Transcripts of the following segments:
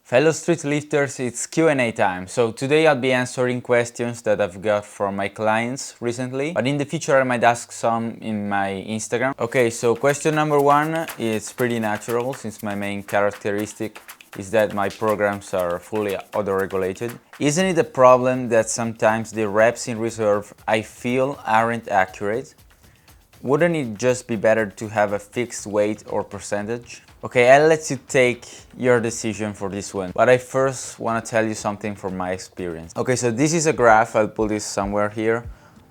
Fellow street lifters, it's Q&A time. So today I'll be answering questions that I've got from my clients recently, but in the future I might ask some in my Instagram. Okay, so question number one is pretty natural since my main characteristic is that my programs are fully auto-regulated. Isn't it a problem that sometimes the reps in reserve I feel aren't accurate? Wouldn't it just be better to have a fixed weight or percentage? Okay, I'll let you take your decision for this one, but I first want to tell you something from my experience. Okay, so this is a graph, I'll put this somewhere here,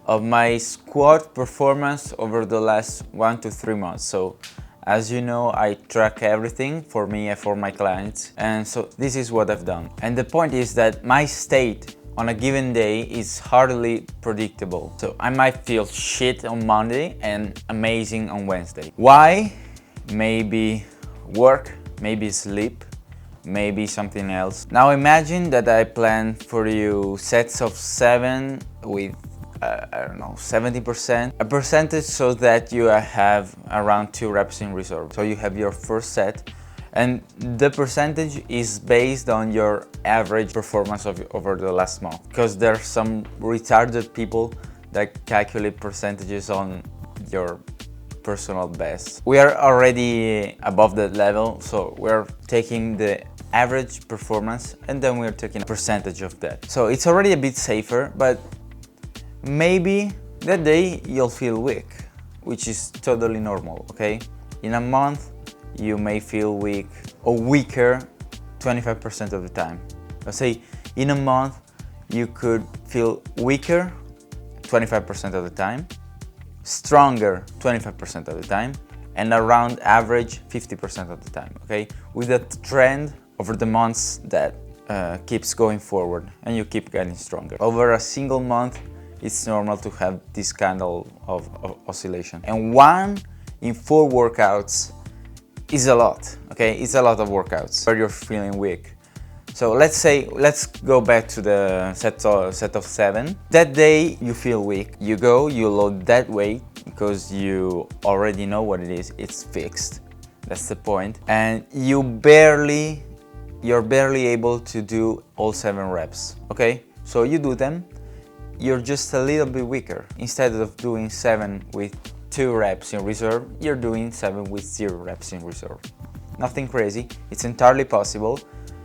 of my squat performance over the last 1 to 3 months. So as you know, I track everything for me and for my clients, and so this is what I've done. And the point is that my state on a given day is hardly predictable. So I might feel shit on Monday and amazing on Wednesday. Why? Maybe work, maybe sleep, maybe something else. Now imagine that I plan for you sets of 7 with I don't know, 70%, a percentage so that you have around 2 reps in reserve. So you have your first set, and the percentage is based on your average performance over the last month, because there are some retarded people that calculate percentages on your personal best. We are already above that level, so we're taking the average performance and then we're taking a percentage of that. So it's already a bit safer, but maybe that day you'll feel weak, which is totally normal, okay? In a month, you may feel weak or weaker 25% of the time. Let's say in a month, you could feel weaker 25% of the time, stronger 25% of the time, and around average 50% of the time, okay? With a trend over the months that keeps going forward and you keep getting stronger. Over a single month, it's normal to have this kind of oscillation. And 1 in 4 workouts is a lot, okay? It's a lot of workouts where you're feeling weak. So let's go back to the set of 7. That day you feel weak. You go, you load that weight because you already know what it is. It's fixed. That's the point. And you're barely able to do all 7 reps, okay? So you do them. You're just a little bit weaker. Instead of doing 7 with 2 reps in reserve, you're doing 7 with 0 reps in reserve. Nothing crazy, it's entirely possible,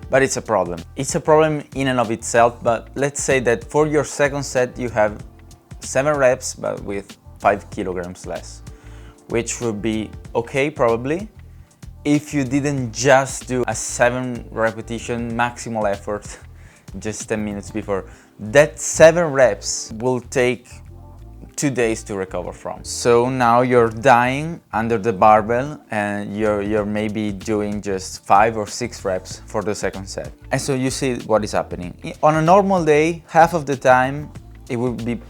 but it's a problem. It's a problem in and of itself, but let's say that for your second set you have 7 reps but with 5 kilograms less, which would be okay probably if you didn't just do a 7 repetition maximal effort just 10 minutes before. That 7 reps will take 2 days to recover from. So now you're dying under the barbell and you're maybe doing just 5 or 6 reps for the second set. And so you see what is happening. On a normal day, half of the time it will be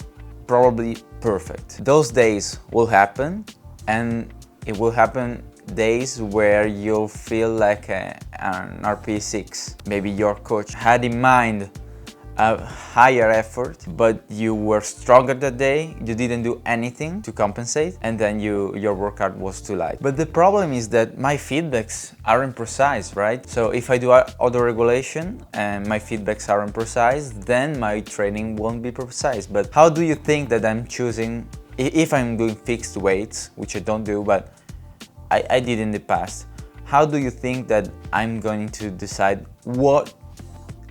probably perfect. Those days will happen, and it will happen days where you'll feel like an RP6. Maybe your coach had in mind a higher effort, but you were stronger that day, you didn't do anything to compensate, and then your workout was too light. But the problem is that my feedbacks aren't precise, right? So if I do auto-regulation and my feedbacks aren't precise, then my training won't be precise. But how do you think that I'm choosing, if I'm doing fixed weights, which I don't do, but I did in the past, how do you think that I'm going to decide what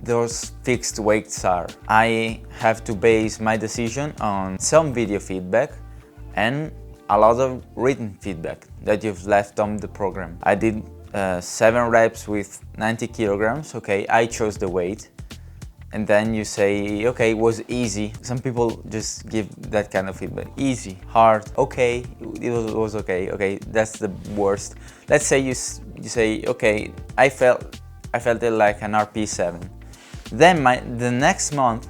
those fixed weights are? I have to base my decision on some video feedback and a lot of written feedback that you've left on the program. I did 7 reps with 90 kilograms, okay, I chose the weight, and then you say, okay, it was easy. Some people just give that kind of feedback. Easy, hard, okay, it was okay, okay, that's the worst. Let's say you say, okay, I felt it like an RP7. Then the next month,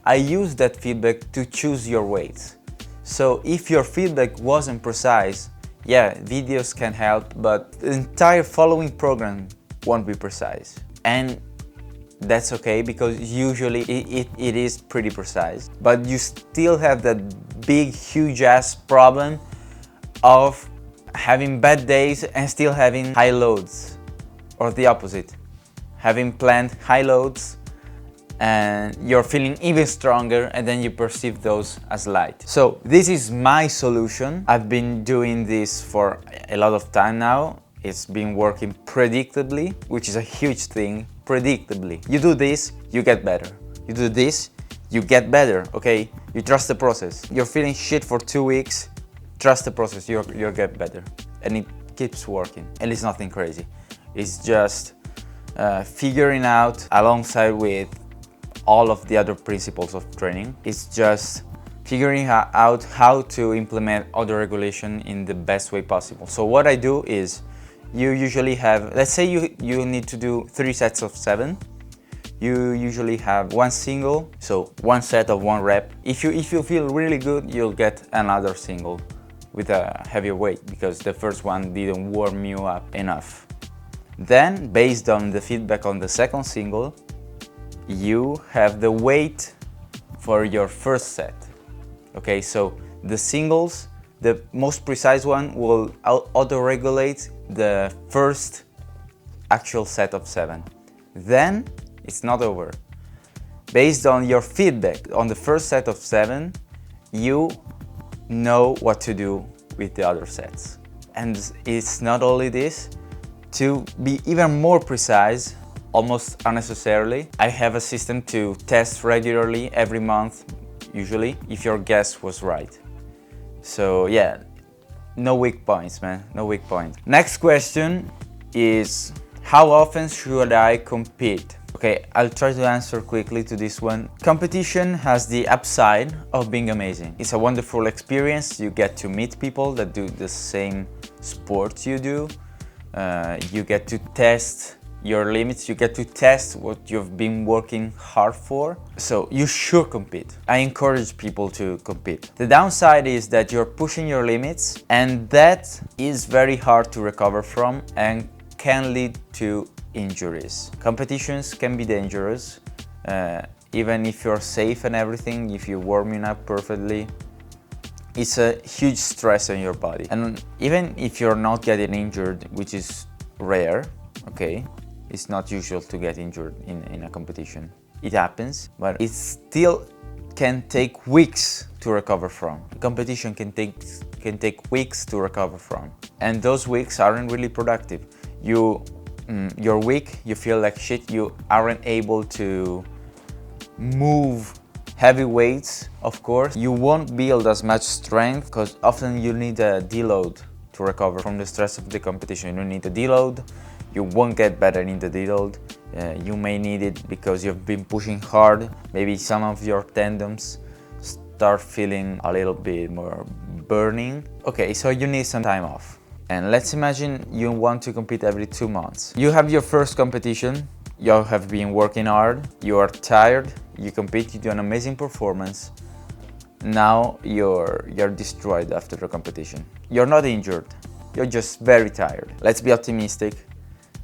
I use that feedback to choose your weights. So if your feedback wasn't precise, yeah, videos can help, but the entire following program won't be precise. And that's okay, because usually it is pretty precise. But you still have that big, huge ass problem of having bad days and still having high loads, or the opposite. having planned high loads and you're feeling even stronger, and then you perceive those as light. So this is my solution. I've been doing this for a lot of time now. It's been working predictably, which is a huge thing. Predictably. You do this, you get better. You do this, you get better, okay? You trust the process. You're feeling shit for 2 weeks, trust the process, you'll get better. And it keeps working. And it's nothing crazy. It's just figuring out alongside with all of the other principles of training. It's just figuring out how to implement auto-regulation in the best way possible. So what I do is, you usually have, let's say you need to do 3 sets of 7. You usually have 1 single, so 1 set of 1 rep. If you feel really good, you'll get another single with a heavier weight because the first one didn't warm you up enough. Then, based on the feedback on the second single, you have the weight for your first set. Okay, so the singles, the most precise one will auto-regulate the first actual set of 7. Then it's not over. Based on your feedback on the first set of 7, you know what to do with the other sets. And it's not only this, to be even more precise, almost unnecessarily, I have a system to test regularly every month, usually, if your guess was right. So yeah, no weak points, man, no weak points. Next question is, how often should I compete? Okay, I'll try to answer quickly to this one. Competition has the upside of being amazing. It's a wonderful experience. You get to meet people that do the same sports you do. You get to test your limits, you get to test what you've been working hard for. So you should compete. I encourage people to compete. The downside is that you're pushing your limits, and that is very hard to recover from and can lead to injuries. Competitions can be dangerous, even if you're safe and everything, if you're warming up perfectly. It's a huge stress on your body. And even if you're not getting injured, which is rare, okay, it's not usual to get injured in a competition. It happens, but it still can take weeks to recover from. Competition can take weeks to recover from. And those weeks aren't really productive. You're weak, you feel like shit, you aren't able to move heavy weights, of course. You won't build as much strength because often you need a deload to recover from the stress of the competition. You need a deload. You won't get better in the deload. You may need it because you've been pushing hard. Maybe some of your tendons start feeling a little bit more burning. Okay, so you need some time off. And let's imagine you want to compete every 2 months. You have your first competition. You have been working hard. You are tired. You compete. You do an amazing performance. Now you're destroyed after the competition. You're not injured. You're just very tired. Let's be optimistic.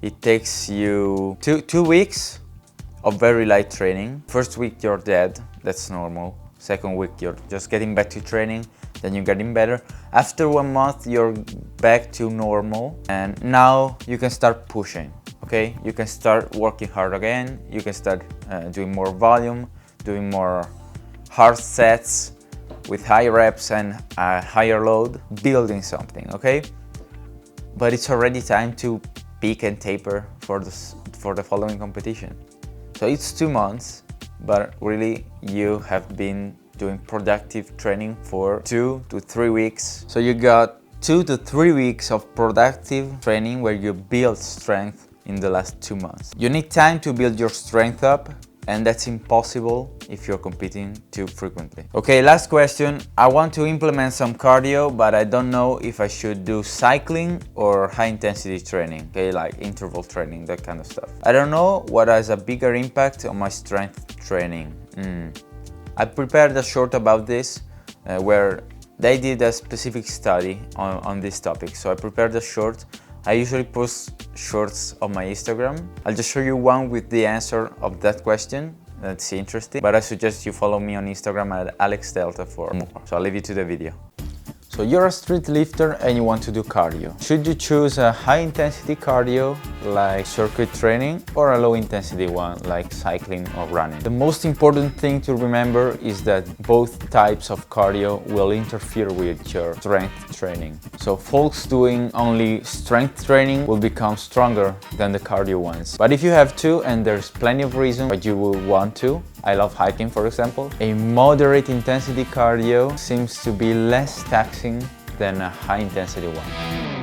It takes you two weeks of very light training. First week you're dead, that's normal. Second week you're just getting back to training, then you're getting better. After 1 month you're back to normal, and now you can start pushing, okay? You can start working hard again, you can start doing more volume, doing more hard sets with high reps and a higher load, building something, okay? But it's already time to peak and taper for the following competition. So it's 2 months, but really you have been doing productive training for 2 to 3 weeks. So you got 2 to 3 weeks of productive training where you build strength in the last 2 months. You need time to build your strength up, and that's impossible if you're competing too frequently. Okay, last question. I want to implement some cardio, but I don't know if I should do cycling or high intensity training, okay, like interval training, that kind of stuff. I don't know what has a bigger impact on my strength training. I prepared a short about this where they did a specific study on this topic. So I prepared a short. I usually post shorts on my Instagram. I'll just show you one with the answer of that question. That's interesting. But I suggest you follow me on Instagram at AlexDelta for more. So I'll leave you to the video. So you're a street lifter and you want to do cardio. Should you choose a high intensity cardio like circuit training or a low intensity one like cycling or running? The most important thing to remember is that both types of cardio will interfere with your strength training. So folks doing only strength training will become stronger than the cardio ones. But if you have two, and there's plenty of reasons why you will want to, I love hiking for example, a moderate intensity cardio seems to be less taxing than a high intensity one.